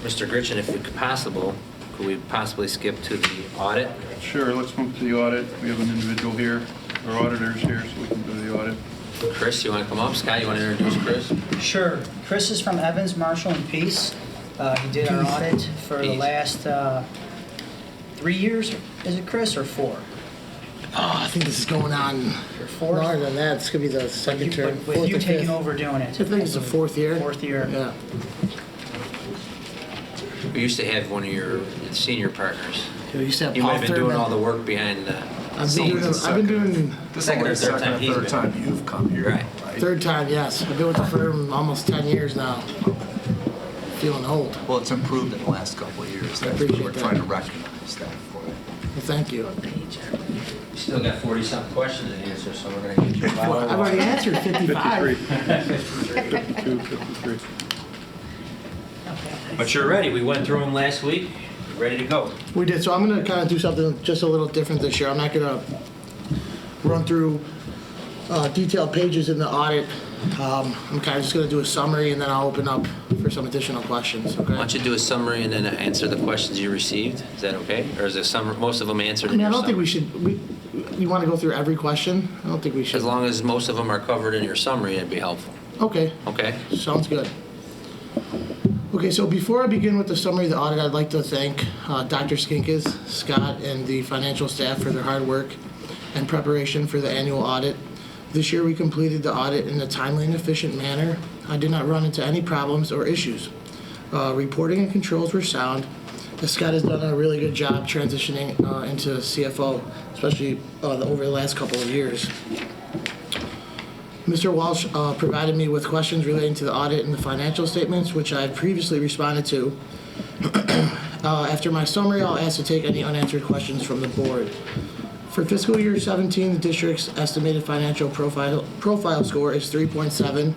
Mr. Gritchen, if we could we possibly skip to the audit? Sure, let's move to the audit. We have an individual here, our auditor's here, so we can do the audit. Chris, you want to come up? Scott, you want to introduce Chris? Sure. Chris is from Evans, Marshall, and Peace. He did our audit for the last 3 years. Is it Chris, or 4? I think this is going on Or 4? longer than that. It's going to be the second term. With fourth you or taking fifth. over doing it. I think it's the 4th year. 4th year. Yeah. We used to have one of your senior partners. We used to have You might have been Paul doing all Thurman. the work behind the I've been doing This Second or is only third time he's third been. time you've come here. Right. third time, yes. I've been with the firm almost 10 years now. Feeling old. Well, it's improved in the last couple of years. That's what appreciate we're that. trying to recognize that for it. Well, thank you. We still got 40-something questions to answer, so we're going to get you Well, I've already answered 55. 52, 53. But you're ready. We went through them last week. Ready to go. We did, so I'm going to kind of do something just a little different this year. I'm not going to run through detailed pages in the audit. I'm kind of just going to do a summary, and then I'll open up for some additional questions, okay? Why don't you do a summary and then answer the questions you received? Is that okay? Or is it most of them answered I in mean, I your don't think we summary? should, you want to go through every question? I don't think we should. As long as most of them are covered in your summary, it'd be helpful. Okay, Okay? sounds good. Okay, so before I begin with the summary of the audit, I'd like to thank Dr. Skinkis, Scott, and the financial staff for their hard work and preparation for the annual audit. This year, we completed the audit in a timely and efficient manner. I did not run into any problems or issues. Reporting and controls were sound. Scott has done a really good job transitioning into CFO, especially over the last couple of years. Mr. Walsh provided me with questions relating to the audit and the financial statements, which I had previously responded to. After my summary, I'll ask to take any unanswered questions from the board. For fiscal year 17, the district's estimated financial profile score is 3.7,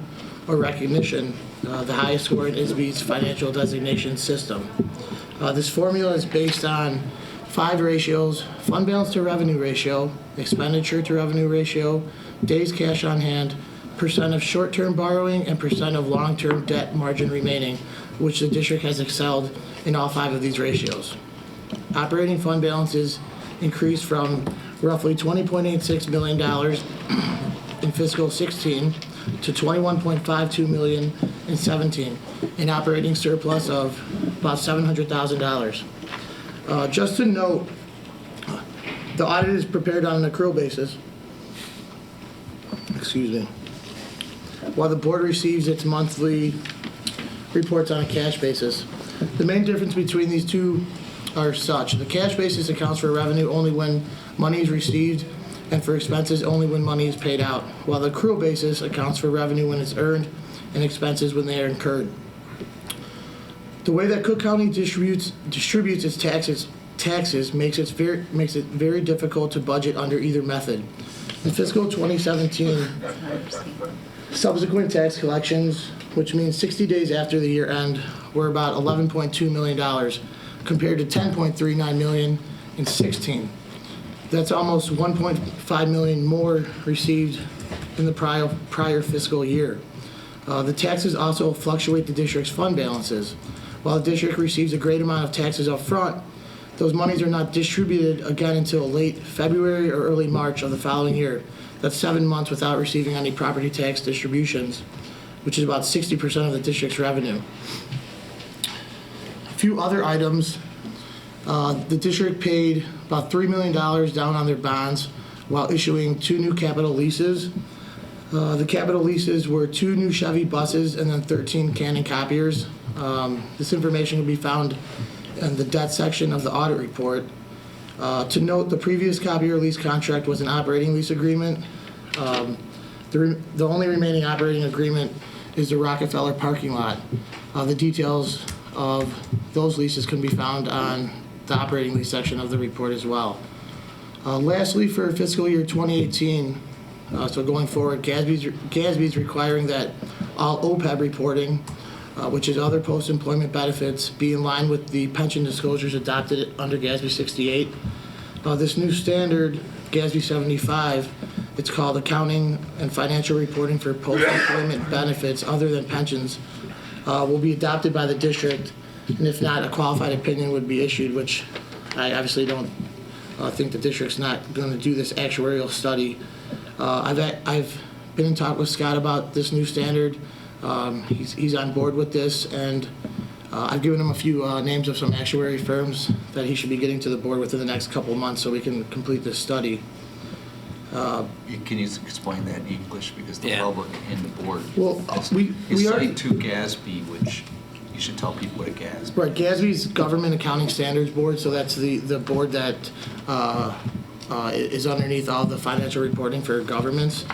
or recognition, the highest score in ISB's financial designation system. This formula is based on 5 ratios: fund balance to revenue ratio, expenditure to revenue ratio, days cash on hand, percent of short-term borrowing, and percent of long-term debt margin remaining, which the district has excelled in all 5 of these ratios. Operating fund balances increased from roughly $20.86 million in fiscal 16 to $21.52 million in 17, an operating surplus of about $700,000. Just to note, the audit is prepared on an accrual basis. Excuse me. While the board receives its monthly reports on a cash basis. The main difference between these two are such: the cash basis accounts for revenue only when money is received and for expenses only when money is paid out, while the accrual basis accounts for revenue when it's earned and expenses when they are incurred. The way that Cook County distributes its taxes makes it very difficult to budget under either method. In fiscal 2017, subsequent tax collections, which means 60 days after the year end, were about $11.2 million compared to $10.39 million in 16. That's almost $1.5 million more received in the prior fiscal year. The taxes also fluctuate the district's fund balances. While the district receives a great amount of taxes up front, those monies are not distributed again until late February or early March of the following year. That's 7 months without receiving any property tax distributions, which is about 60% of the district's revenue. A few other items. The district paid about $3 million down on their bonds while issuing 2 new capital leases. The capital leases were 2 new Chevy buses and then 13 Canon copiers. This information can be found in the debt section of the audit report. To note, the previous copier lease contract was an operating lease agreement. The only remaining operating agreement is the Rockefeller parking lot. The details of those leases can be found on the operating lease section of the report as well. Lastly, for fiscal year 2018, so going forward, GASB's requiring that all OPEB reporting, which is other post-employment benefits, be in line with the pension disclosures adopted under GASB 68. This new standard, GASB 75, it's called Accounting and Financial Reporting for Post-Employment Benefits Other Than Pensions, will be adopted by the district And if not, a qualified opinion would be issued, which I obviously don't think the district's not going to do this actuarial study. I've been in talk with Scott about this new standard. He's on board with this, and I've given him a few names of some actuary firms that he should be getting to the board within the next couple of months so we can complete this study. Can you explain that in English? Because the Yeah. public and the board. Well, You we already- cite to GASB, which you should tell people what a GASB. Right, GASB's Government Accounting Standards Board, so that's the board that is underneath all the financial reporting for governments.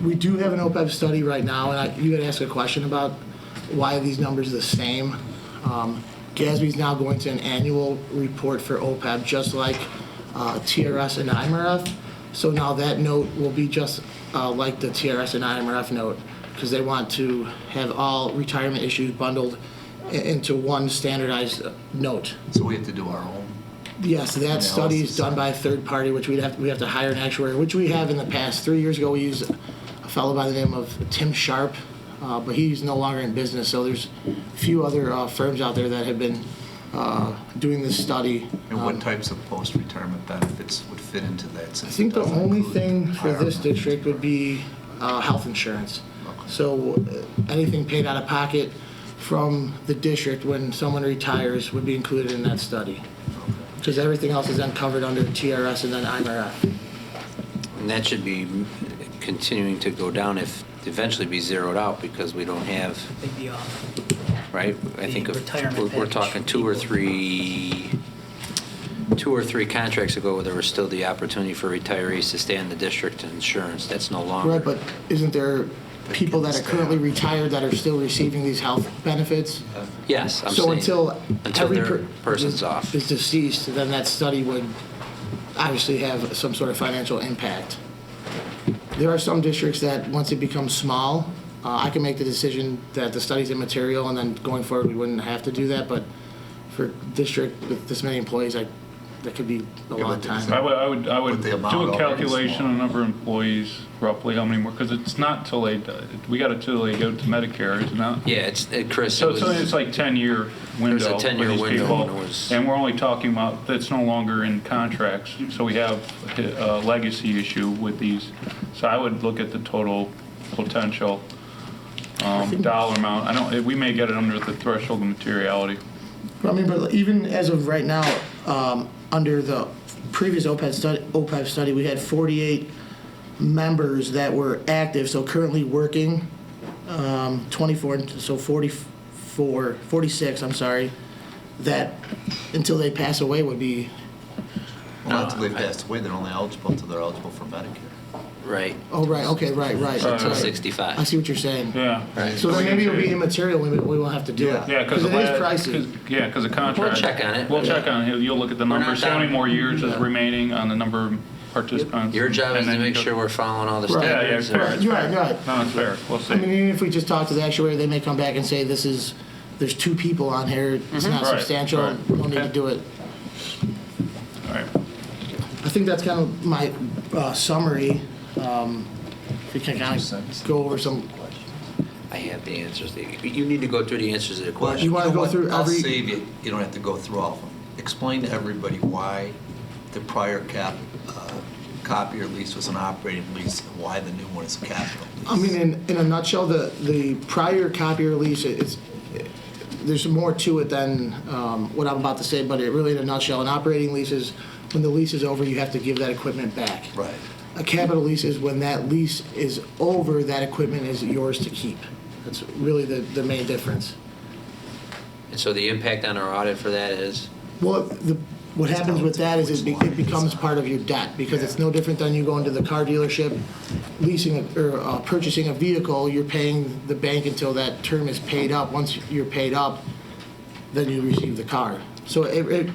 We do have an OPEB study right now, and you had asked a question about why are these numbers the same. GASB's now going to an annual report for OPEB, just like TRS and IMRF. So now that note will be just like the TRS and IMRF note, because they want to have all retirement issues bundled into one standardized note. So we have to do our own. Yes, that study is done by a third party, which we have to hire an actuary, which we have in the past. 3 years ago, we used a fellow by the name of Tim Sharp, but he's no longer in business. So there's a few other firms out there that have been doing this study. And what types of post-retirement benefits would fit into that? I think the only thing for this district would be health insurance. So anything paid out of pocket from the district when someone retires would be included in that study. Because everything else is then covered under TRS and then IMRF. And that should be continuing to go down if eventually be zeroed out because we don't have, They'd be off. right? I The think if retirement we're package talking for two or three contracts ago where there was still the opportunity for retirees to stay in the district insurance. That's no longer. Right, but isn't there people that are currently retired that are still receiving these health benefits? Yes, I'm So saying. until every their person's off. is deceased, then that study would obviously have some sort of financial impact. There are some districts that, once it becomes small, I can make the decision that the study's immaterial, and then going forward, we wouldn't have to do that, but for district with this many employees, that could be a long but time. I would But the do amount a already calculation small. on number of employees, roughly how many more, because it's not till we got it till they go to Medicare, isn't it? Yeah, Chris, So it was, it's like 10-year window. There's a 10-year for these window people. and it was- And we're only talking about, that's no longer in contracts, so we have a legacy issue with these. So I would look at the total potential dollar amount. We may get it under the threshold of materiality. I mean, but even as of right now, under the previous OPEB study, we had 48 members that were active, so currently working, 24, so 46, I'm sorry, that until they pass away would be, Well, until they passed away, they're only eligible until they're eligible for Medicare. right, oh, right, okay, right. until Right. I 65. see what you're saying. Yeah. Right. So then maybe it'll be immaterial, we won't have to do it. Yeah, because it is pricey. Because the contract. We'll check on it. We'll check on it. You'll look at the We're not numbers, how many done. more years is remaining on the number of participants. Your job is and to then make you sure we're following all the Right. Yeah, yeah, standards. fair. and- You're right. No, it's fair. We'll I mean, see. even if we just talk to the actuary, they may come back and say, there's 2 people on here, it's not Right, substantial, right. we don't need to Okay. do it. All right. I think that's kind of my summary. If we can kind of go over some, I have the answers. You need to go through the answers to the question. You wanna know go what? through I'll every- save you. You don't have to go through all of them. Explain to everybody why the prior copier lease was an operating lease and why the new one is a capital lease. I mean, in a nutshell, the prior copier lease, there's more to it than what I'm about to say, but it really, in a nutshell, an operating lease is when the lease is over, you have to give that equipment back. Right. A capital lease is when that lease is over, that equipment is yours to keep. That's really the main difference. And so the impact on our audit for that is? Well, what happens with that is it becomes part of your debt, because it's no different than you going to the car dealership, leasing or purchasing a vehicle, you're paying the bank until that term is paid up. Once you're paid up, then you receive the car. So it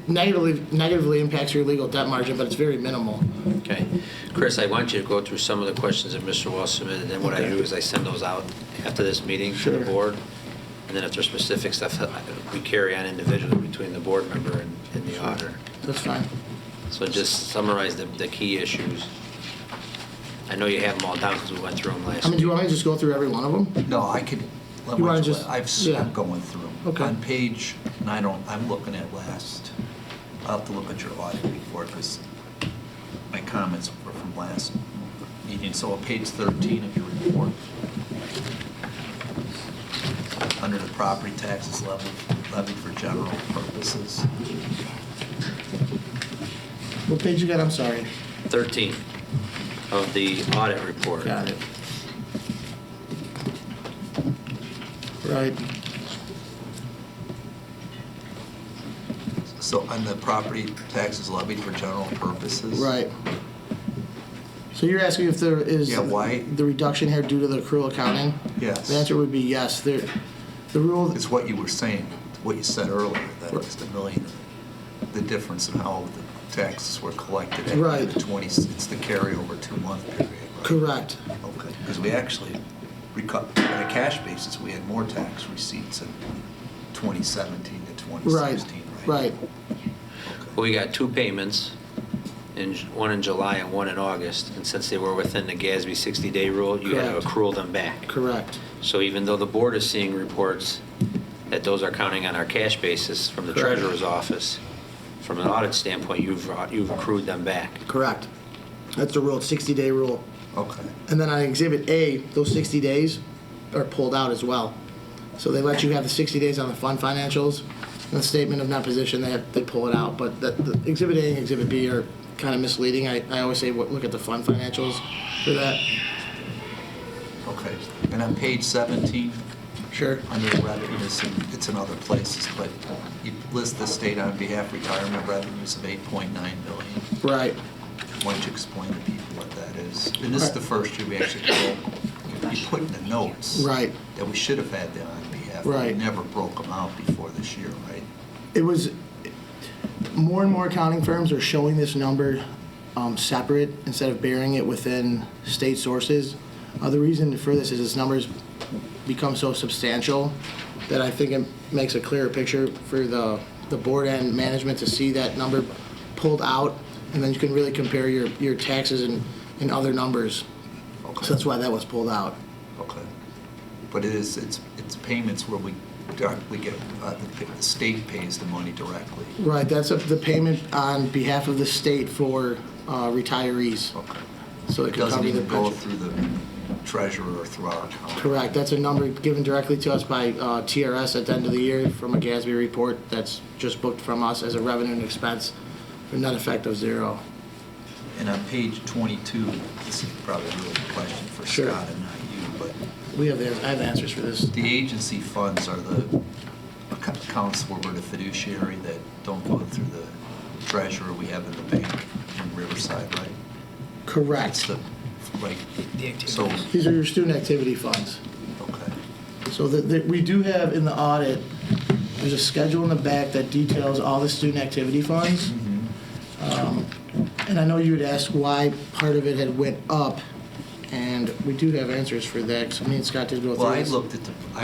negatively impacts your legal debt margin, but it's very minimal. Okay. Chris, I want you to go through some of the questions that Mr. Wall submitted, and then what I do is I send those out after this meeting to the Sure. board. And then if there's specific stuff, we carry on individually between the board member and the auditor. That's fine. So just summarize the key issues. I know you have them all down because we went through them last I mean, do you week. want me to just go through every one of them? No, I could, Let You me wanna just, yeah. I'm going through. Okay. On page, and I'm looking at last, I'll have to look at your audit report, because my comments were from last meeting. So on page 13 of your report, under the property taxes levied for general purposes, What page you got? I'm sorry. 13 of the audit report. Got it. Right. so on the property taxes levied for general purposes. Right. So you're asking if there is Yeah, why? the reduction here due to the accrual accounting? Yes. The answer would be yes. The rule, It's what you were saying, what you said earlier, that it's the million, the difference in how the taxes were collected. At Right. the 20, it's the carryover 2-month period, right? correct. Okay, because we actually, on a cash basis, we had more tax receipts in 2017 to 2016, right? Right. Okay. Well, we got two payments, one in July and one in August, and since they were within the GASB 60-day rule, you had to Correct. accrue them back. Correct. So even though the board is seeing reports that those are counting on our cash basis from the Correct. treasurer's office, from an audit standpoint, you've accrued them back. Correct. That's the rule, 60-day rule. Okay, And then on Exhibit A, those 60 days are pulled out as well. So they let you have the 60 days on the fund financials, and the statement of net position, they pull it out. But the Exhibit A and Exhibit B are kind of misleading. I always say, look at the fund financials for that. okay. And on page 17, Sure. under the revenue, it's in other places, but you list the state on behalf retirement revenues of 8.9 million. Right. Why don't you explain to people what that is? And this is the first year we actually you put in the notes. Right. That we should have had that on behalf. Right. We never broke them out before this year, right? It was, more and more accounting firms are showing this number separate instead of burying it within state sources. The reason for this is this number's become so substantial that I think it makes a clearer picture for the board and management to see that number pulled out, and then you can really compare your taxes and other numbers. Okay. So that's why that was pulled out. Okay. But it's payments where we directly get, the state pays the money directly. Right, that's the payment on behalf of the state for retirees. Okay. So it It can doesn't cover the even go pension. through the treasurer or through our account. Correct, that's a number given directly to us by TRS at the end of the year from a GASB report that's just booked from us as a revenue and expense for net effect of zero. And on page 22, this is probably a really question for Sure. Scott and not you, but I have answers for this. the agency funds are the accounts where we're the fiduciary that don't go through the treasurer we have in the bank in Riverside, right? That's Correct. the, right, The activities. so, These are your student activity funds. okay, So we do have in the audit, there's a schedule in the back that details all the student activity funds. And I know you would ask why part of it had went up, and we do have answers for that, because me and Scott did go through well, I this.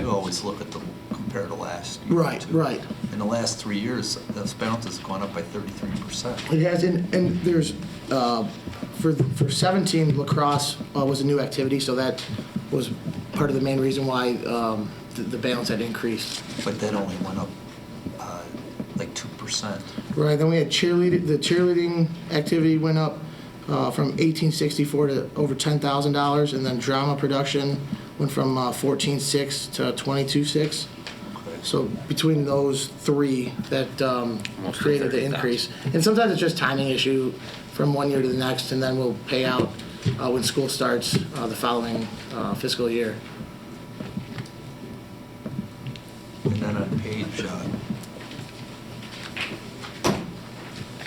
always look at compared to last year. Right, too. right. In the last 3 years, those balances have gone up by 33%. It has, and there's, for 17, lacrosse was a new activity, so that was part of the main reason why the balance had increased. But that only went up like 2%. Right, then we had cheerleading, the cheerleading activity went up from $1864 to over $10,000, and then drama production went from $14,600 to $22,600. Okay. So between those three, that created the increase. And sometimes it's just timing issue from one year to the next, and then we'll pay out when school starts the following fiscal year. And then on page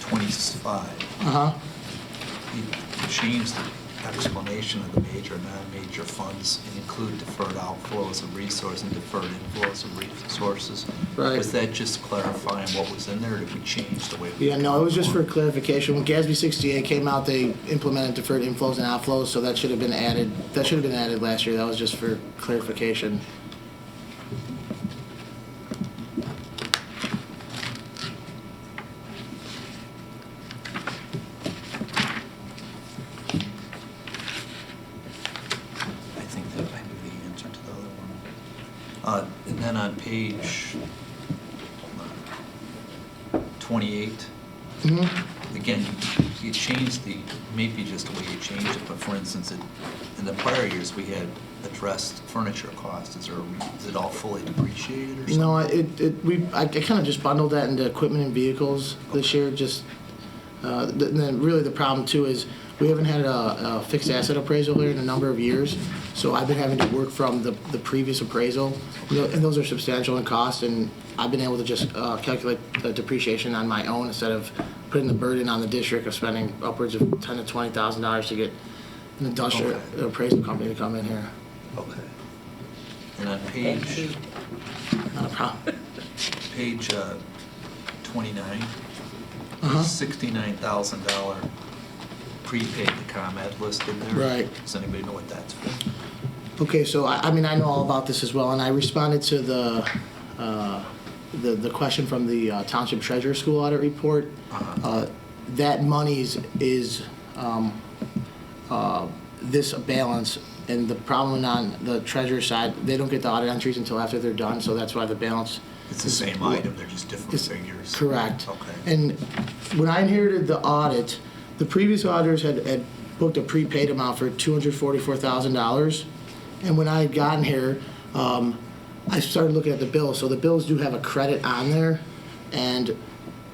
25, Uh-huh. you changed the explanation of the major and non-major funds and include deferred outflows of resources and deferred inflows of resources. Right. Was that just clarifying what was in there, or did we change the way? we Yeah, no, it was just for account clarification. When GASB 68 came out, they implemented deferred inflows and outflows, so that should have been added. That should have been added last year. That was just for clarification. I think that might be the answer to the other one. on page 28, again, you changed the, maybe just the way you changed it, but for instance, in the prior years, we had addressed furniture costs. Is it all fully depreciated or something? No, I kind of just bundled that into equipment and vehicles this year. Just and then really the problem too is we haven't had a fixed asset appraisal here in a number of years. So I've been having to work from the previous appraisal, and those are substantial in cost. And I've been able to just calculate the depreciation on my own instead of putting the burden on the district of spending upwards of $10,000 to $20,000 to get an industrial appraisal company to come in here. Okay. And on page, Not a problem. page 29, Uh-huh. $69,000 prepaid to ComEd listed there. Right. Does anybody know what that's for? Okay, so I mean, I know all about this as well, and I responded to the question from the Township Treasurer School audit report. That money is this balance, and the problem on the treasurer side, they don't get the audit entries until after they're done, so that's why the balance. It's the same item, they're just different It's figures. correct. Okay. And when I inherited the audit, the previous auditors had booked a prepaid amount for $244,000. And when I had gotten here, I started looking at the bills. So the bills do have a credit on there. And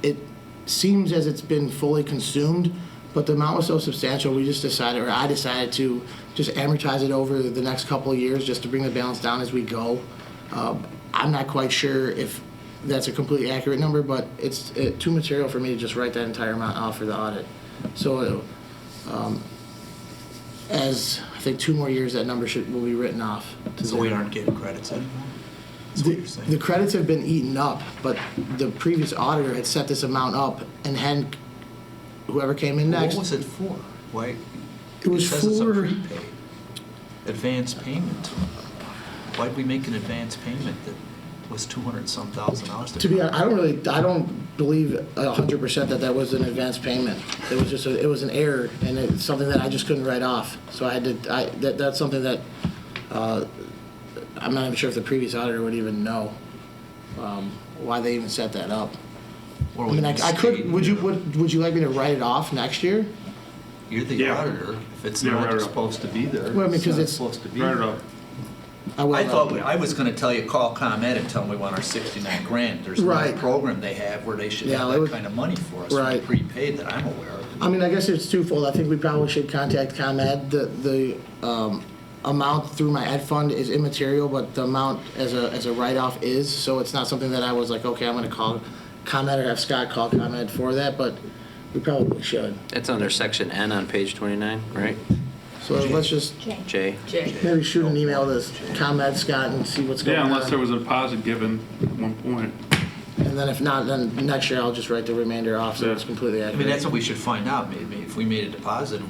it seems as it's been fully consumed, but the amount was so substantial, we just decided, or I decided to just amortize it over the next couple of years just to bring the balance down as we go. I'm not quite sure if that's a completely accurate number, but it's too material for me to just write that entire amount off for the audit. So as I think 2 more years, that number will be written off. So we aren't getting credits anymore? That's what you're saying? The credits have been eaten up, but the previous auditor had set this amount up and hadn't, whoever came in next. What was it for? Why? It was says it's a for- prepaid. Advance payment. Why'd we make an advance payment that was $200-some thousand? To be honest, I don't believe 100% that was an advance payment. It was just it was an error, and it's something that I just couldn't write off. So I had to. That's something that I'm not even sure if the previous auditor would even know why they even set that up. Or I we mean, I could. misstated Would you like me to write it off next year? You're the Yeah. auditor. If it's Yeah, not write it up. supposed to be there, Well, because it's not it's- supposed to be Write it there. up. Will, I thought I was going to tell you, call ComEd and tell them we want our 69 grand. There's no Right. program they have where they should Yeah, have it that was- kind of money for us. Right. Prepaid that I'm aware of. I mean, I guess it's twofold. I think we probably should contact ComEd. The amount through my ed fund is immaterial, but the amount as a write-off is. So it's not something that I was like, okay, I'm going to call ComEd or have Scott call ComEd for that, but we probably should. It's under section N on page 29, right? So let's just J. maybe shoot an email to ComEd, Scott, and see what's going Yeah, on. unless there was a deposit given at one point. And then if not, then next year I'll just write the remainder off so it's completely I accurate. mean, that's what we should find out. Maybe if we made a deposit and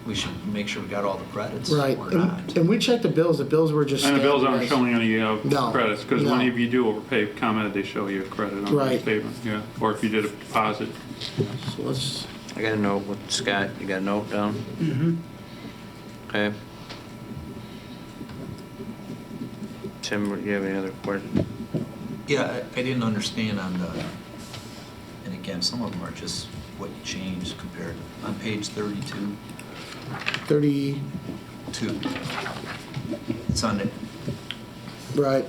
we should make sure we got all the credits. Right. Or not. And we checked the bills. The bills were just And the bills aren't standardized. showing any No, credits, because no. if you do overpay ComEd, they show you a credit on the Right. statement, yeah. Or if you did a deposit. So let's, I got a note with Scott. You got a note down? Mm-hmm. Okay. Tim, do you have any other questions? Yeah, I didn't understand on the, and again, some of them are just what you changed compared to, on page 32, 30, it's on right.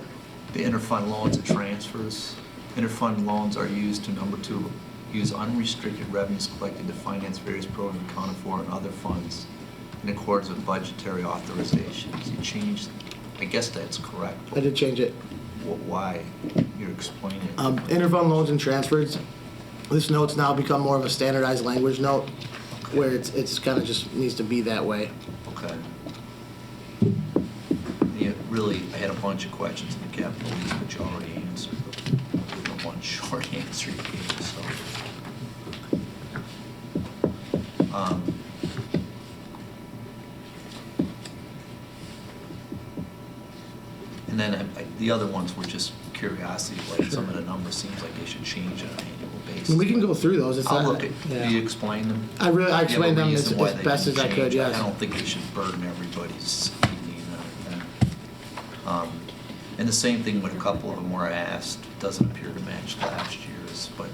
the interfund loans and transfers. Interfund loans are used to, number 2, use unrestricted revenues collected to finance various programs accounted for in other funds in accordance with budgetary authorizations. You changed, I guess that's correct. I did change it. Why? You're explaining it. Interfund loans and transfers. This note's now become more of a standardized language note, where it's kind of just needs to be that way. Okay. Yeah, really, I had a bunch of questions in the capital needs, but you already answered the one short answer you gave, so. And then the other ones were just curiosity, like some of the numbers seems like they should change on an annual basis. And we can go through those. It's I'll not, look at, yeah. do you explain them? I explained You have a them as reason why they best can as I could, change. yes. I don't think we should burden everybody's evening on that. And the same thing when a couple of them were asked, doesn't appear to match last year's, but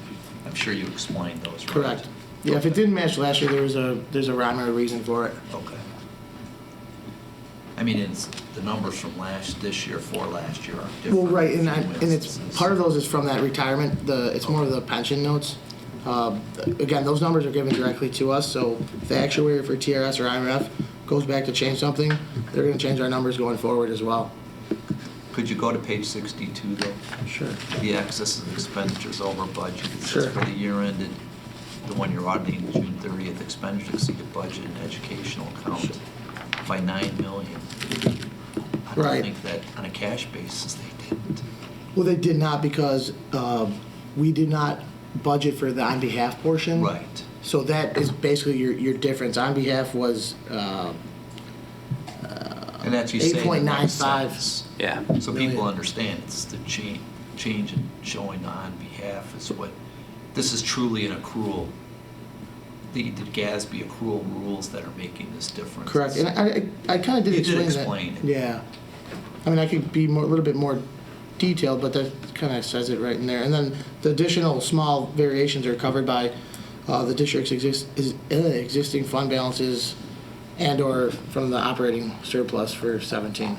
I'm sure you explained those, right? Correct. Yeah, if it didn't match last year, there's a rhyme or a reason for it. Okay. I mean, it's the numbers from this year for last year are different. Well, right, in a and few it's, instances. part of those is from that retirement, it's more of the pension notes. Again, those numbers are given directly to us, so if the actuary for TRS or IMF goes back to change something, they're gonna change our numbers going forward as well. Could you go to page 62, though? Sure. The excess of expenditures over budget. It says Sure. for the year ended, the one you're auditing, June 30th, expenditures exceeded budget in educational account by $9 million. I don't Right. think that, on a cash basis, they didn't. Well, they did not because we did not budget for the on behalf portion. Right. So that is basically your difference. On behalf was And that's you say in the next 8.95. sentence. Yeah. So Million. people understand it's the change in showing the on behalf is what, this is truly an accrual. The GASB accrual rules that are making this difference. Correct, and I kind of did You explain did that. explain it. Yeah. I mean, I could be a little bit more detailed, but that kind of says it right in there. And then the additional small variations are covered by the district's existing fund balances and/or from the operating surplus for 17.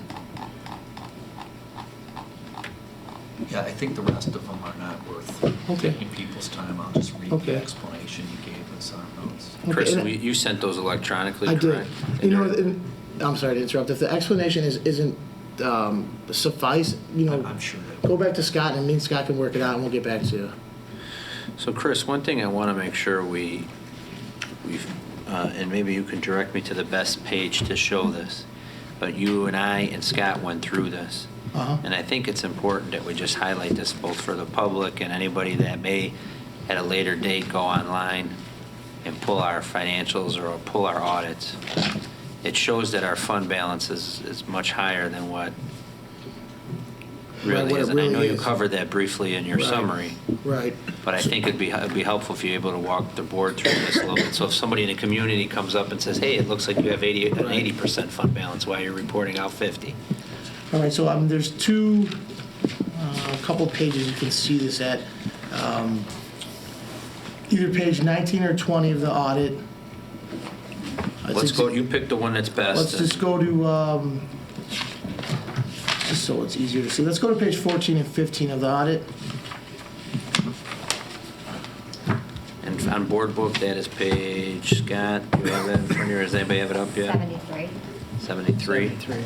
Yeah, I think the rest of them are not worth Okay. taking people's time. I'll just read Okay. the explanation you gave us on those. Chris, and you sent those electronically, I did. correct? You know, and I'm sorry to interrupt. If the explanation isn't suffice, I'm sure that. go back to Scott, and me and Scott can work it out, and we'll get back to you. So Chris, one thing I want to make sure we've, and maybe you can direct me to the best page to show this, but you and I and Scott went through this. Uh-huh. And I think it's important that we just highlight this both for the public and anybody that may, at a later date, go online and pull our financials or pull our audits. It shows that our fund balance is much higher than what really what it is. And I know really you is. covered that briefly in your Right. summary. Right. But I think it'd be helpful if you're able to walk the board through this a little bit. So if somebody in the community comes up and says, hey, it looks like you have an 80% fund balance while you're reporting out 50. All right, so there's a couple pages you can see this at. Either page 19 or 20 of the audit. Let's go, you pick the one that's best. Let's just go to, just so it's easier to see. Let's go to page 14 and 15 of the audit. And on board book, that is page, Scott, do you have that in front of you, or does anybody have it up yet? 73. 73? 73.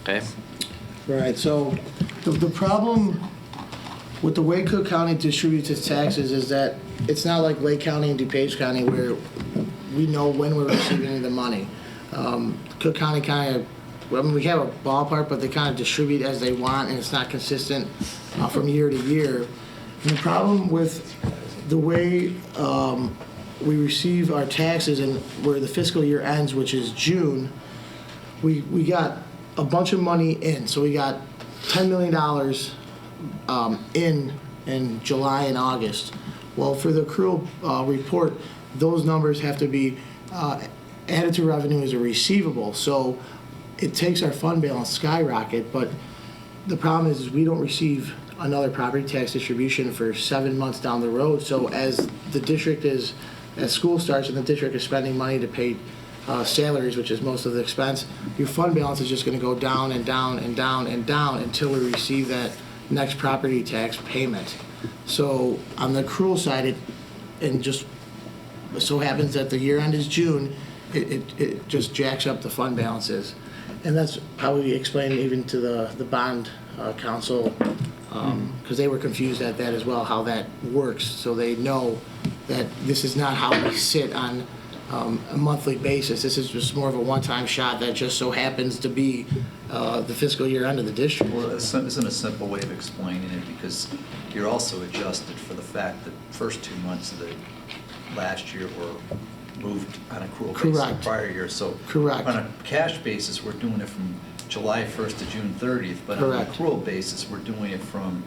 Okay. Right, so the problem with the way Cook County distributes its taxes is that it's not like Lake County and DuPage County where we know when we're receiving the money. Cook County kind of, I mean, we have a ballpark, but they kind of distribute as they want, and it's not consistent from year to year. And the problem with the way we receive our taxes and where the fiscal year ends, which is June, we got a bunch of money in. So we got $10 million in July and August. Well, for the accrual report, those numbers have to be added to revenue as a receivable. So it takes our fund balance skyrocket, but the problem is we don't receive another property tax distribution for 7 months down the road. So as school starts and the district is spending money to pay salaries, which is most of the expense, your fund balance is just going to go down and down and down and down until we receive that next property tax payment. So on the accrual side, it just so happens that the year end is June, it just jacks up the fund balances. And that's how we explained even to the bond council, because they were confused at that as well, how that works. So they know that this is not how we sit on a monthly basis. This is just more of a one-time shot that just so happens to be the fiscal year end of the district. Well, isn't a simple way of explaining it, because you're also adjusted for the fact that first 2 months of the last year were moved on accrual basis the Correct. prior year. So Correct. on a cash basis, we're doing it from July 1st to June 30th, but on an Correct. accrual basis, we're doing it from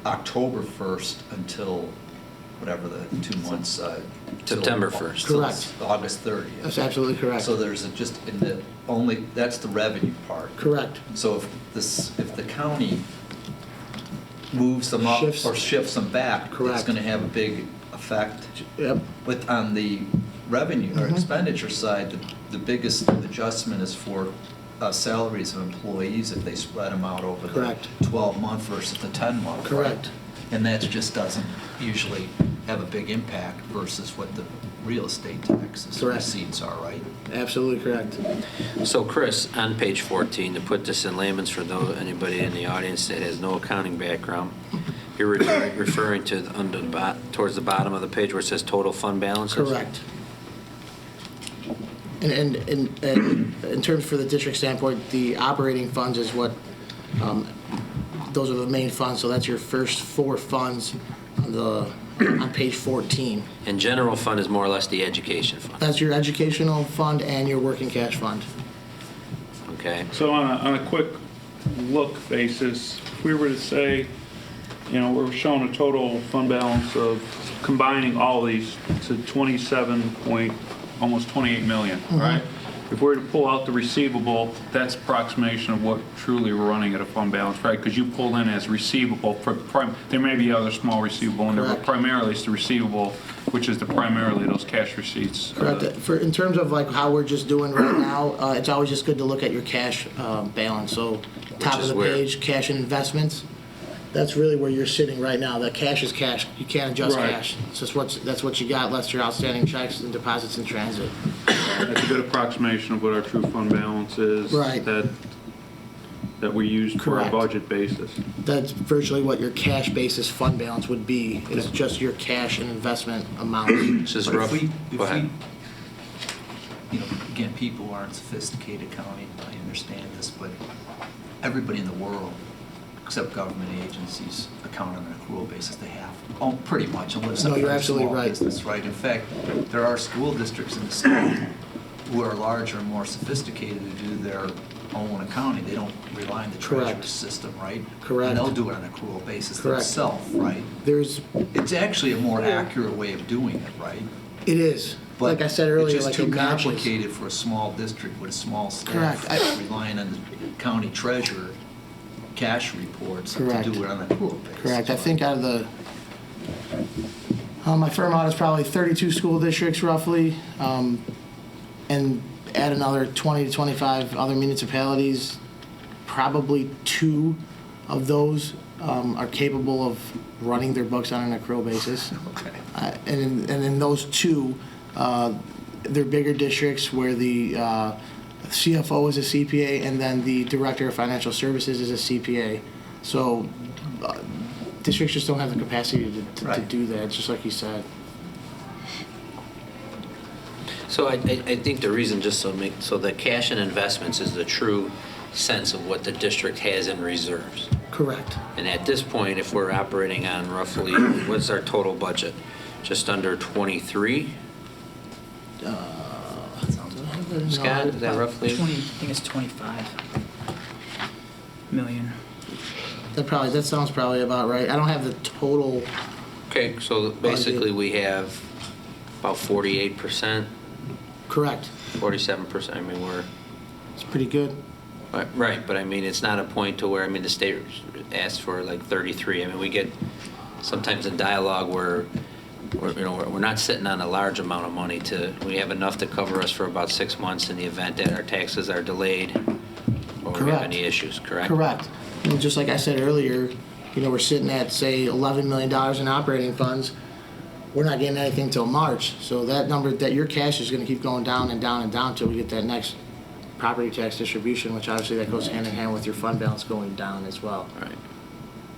October 1st until whatever the 2 months. till September 1st. till Correct. August 30th. That's absolutely correct. So there's just in the only, that's the revenue part. Correct. So if the county moves them up Shifts. or shifts them back, it's Correct. going to have a big effect. Yep. But on the revenue or Mhm. expenditure side, the biggest adjustment is for salaries of employees if they spread them out over the Correct. 12-month versus the 10-month. Correct. And that just doesn't usually have a big impact versus what the real estate taxes Correct. receipts are, right? Absolutely correct. So Chris, on page 14, to put this in layman's for anybody in the audience that has no accounting background, you're referring to towards the bottom of the page where it says total fund balances? Correct. And in terms for the district standpoint, the operating funds is what, those are the main funds, so that's your first 4 funds on page 14. And general fund is more or less the education fund, That's your educational fund and your working cash fund. okay? So on a quick look basis, if we were to say, you know, we're showing a total fund balance of combining all these to 27 point, almost 28 million, right? If we were to pull out the receivable, that's approximation of what truly we're running at a fund balance, right? Because you pull in as receivable, there may be other small receivable in there, but Correct. primarily it's the receivable, which is primarily those cash receipts. Correct. In terms of like how we're just doing right now, it's always just good to look at your cash balance. So top of is the where? page, cash and investments. That's really where you're sitting right now. That cash is cash. You can't adjust Right. cash. It's just that's what you got, less your outstanding checks and deposits in transit. That's a good approximation of what our true fund balance is. Right. That we use for our Correct. budget basis. That's virtually what your cash basis fund balance would be, is just your cash and investment amount. It's just But rough. Go ahead. You know, again, people aren't sophisticated accounting, I understand this, but everybody in the world, except government agencies, account on an accrual basis. They have, pretty much, unless No, you're they're absolutely small right. business, right? In fact, there are school districts in the state who are larger and more sophisticated to do their own accounting. They don't rely on the treasurer's Correct. system, right? Correct. And they'll do it on an accrual basis Correct. themselves, right? There's, It's actually a more accurate way of doing it, right? it is, But like I said earlier, it's like just it too matches. complicated for a small district with a small staff, Correct. relying on the county treasurer cash reports to Correct. do it on an accrual basis. Correct. I think out of the, my firm audit is probably 32 school districts roughly, and add another 20 to 25 other municipalities. Probably 2 of those are capable of running their books on an accrual basis. Okay. And in those 2, they're bigger districts where the CFO is a CPA and then the Director of Financial Services is a CPA. So districts just don't have the capacity to Right. do that, just like you said. So I think the reason, just so the cash and investments is the true sense of what the district has in reserves. Correct. And at this point, if we're operating on roughly, what's our total budget? Just under 23? Scott, is that roughly? 20, I think it's 25 million. That sounds probably about right. I don't have the total. Okay, so basically we have about 48%, Correct. 47%. I mean, It's pretty good. right, but I mean, it's not a point to where, I mean, the state asked for like 33. I mean, we get sometimes in dialogue where we're not sitting on a large amount of money we have enough to cover us for about 6 months in the event that our taxes are delayed or we have Correct. any issues, correct? Correct. And just like I said earlier, we're sitting at, say, $11 million in operating funds. We're not getting anything till March. So that number, that your cash is going to keep going down and down and down till we get that next property tax distribution, which obviously that goes hand in hand with your fund balance going down as well. Right.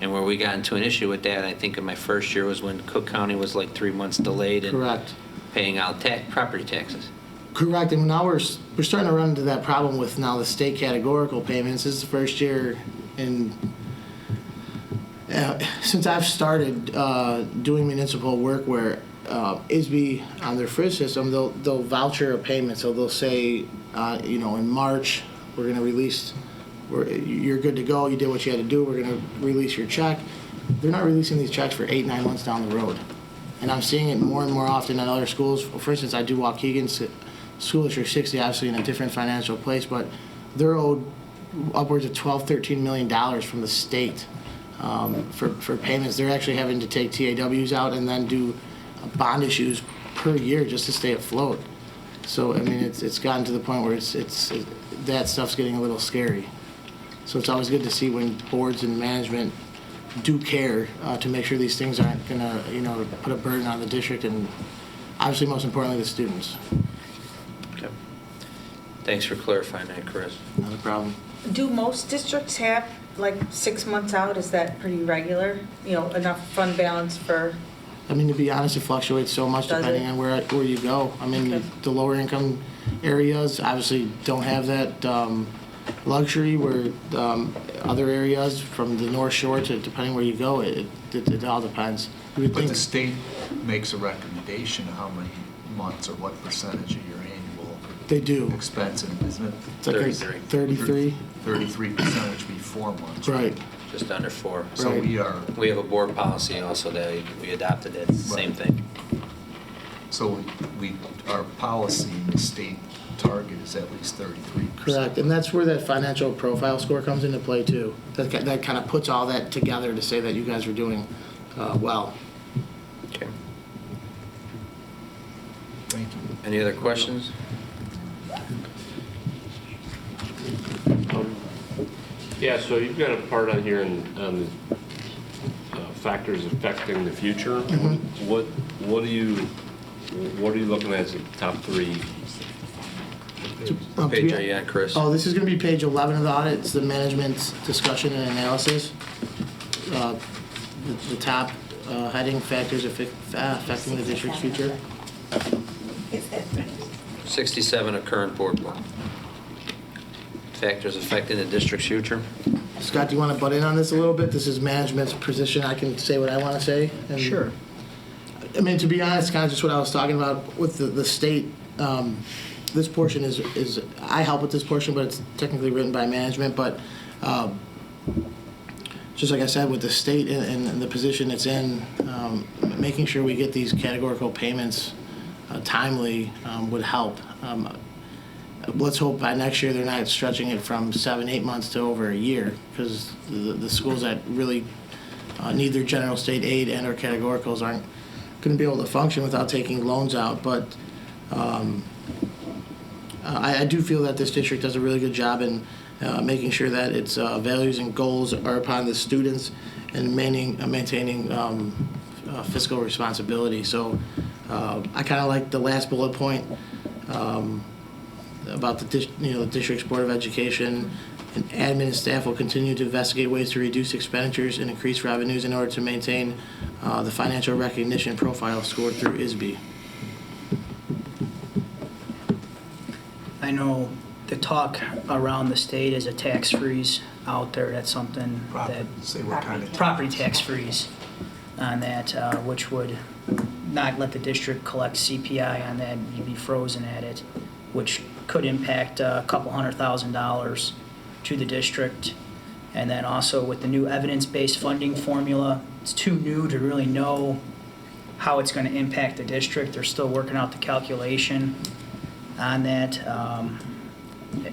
And where we got into an issue with that, I think in my first year, was when Cook County was like 3 months delayed in Correct. paying out property taxes. Correct, and now we're starting to run into that problem with now the state categorical payments. This is the first year since I've started doing municipal work where ISB on their FRIS system, they'll voucher a payment. So they'll say, in March, we're going to release, you're good to go, you did what you had to do, we're going to release your check. They're not releasing these checks for 8-9 months down the road. And I'm seeing it more and more often at other schools. For instance, I do Waukegan's School District 60, obviously in a different financial place, but they're owed upwards of $12, $13 million from the state for payments. They're actually having to take TAWs out and then do bond issues per year just to stay afloat. So, I mean, it's gotten to the point where that stuff's getting a little scary. So it's always good to see when boards and management do care to make sure these things aren't going to, put a burden on the district and obviously most importantly the students. Okay. Thanks for clarifying that, Chris. Not a problem. Do most districts have like 6 months out? Is that pretty regular? Enough fund balance for? I mean, to be honest, it fluctuates so much Does depending it? on where you go. I mean, Okay. the lower income areas obviously don't have that luxury where other areas from the North Shore to depending where you go, it all depends. You would But the think, state makes a recommendation of how many months or what percentage of your annual they do. expense, isn't it? It's like 33. 33%, which would be 4 months. Right. Just under 4. So Right. We have a board policy also that we adopted it, same thing. So our policy in the state target is at least 33%. Correct, and that's where that financial profile score comes into play too. That kind of puts all that together to say that you guys are doing well. Okay. Thank you. Any other questions? Yeah, so you've got a part on here on factors affecting the future. What are you looking at as the top 3? To Page be- are you at, Chris? Oh, this is going to be page 11 of the audit. It's the management discussion and analysis. The top heading, factors affecting the district's future. 67 of current board book. Factors affecting the district's future. Scott, do you want to butt in on this a little bit? This is management's position. I can say what I want to say. And, Sure. I mean, to be honest, kind of just what I was talking about with the state. This portion is I help with this portion, but it's technically written by management. But just like I said, with the state and the position it's in, making sure we get these categorical payments timely would help. Let's hope by next year they're not stretching it from 7-8 months to over a year, because the schools that really need their general state aid and or categoricals aren't going to be able to function without taking loans out. But I do feel that this district does a really good job in making sure that its values and goals are upon the students and maintaining fiscal responsibility. So I kind of like the last bullet point about the district's Board of Education and admin and staff will continue to investigate ways to reduce expenditures and increase revenues in order to maintain the financial recognition profile scored through ISB. I know the talk around the state is a tax freeze out there. That's something that, Say what kind of. property tax freeze on that, which would not let the district collect CPI on that. You'd be frozen at it, which could impact a couple $100,000 to the district. And then also with the new evidence-based funding formula, it's too new to really know how it's going to impact the district. They're still working out the calculation on that.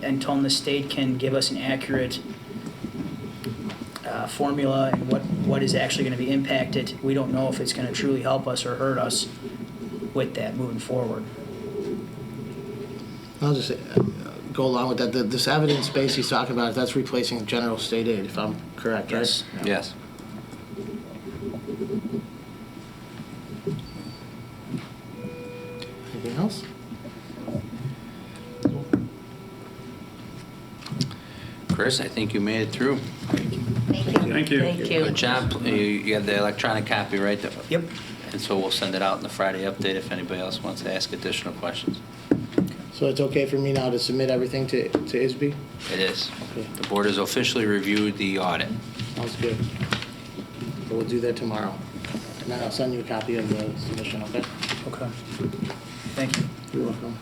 Until the state can give us an accurate formula and what is actually going to be impacted, we don't know if it's going to truly help us or hurt us with that moving forward. I'll just go along with that. This evidence base he's talking about, that's replacing general state aid, if I'm correct, right? Yes. Yes. Anything else? Chris, I think you made it through. Thank you. Thank you. Good job. You got the electronic copy, right? Yep. And so we'll send it out in the Friday update if anybody else wants to ask additional questions. So it's okay for me now to submit everything to ISB? It is. Okay. The board has officially reviewed the audit. Sounds good. We'll do that tomorrow. And then I'll send you a copy of the submission, okay? Okay. Thank you. You're welcome.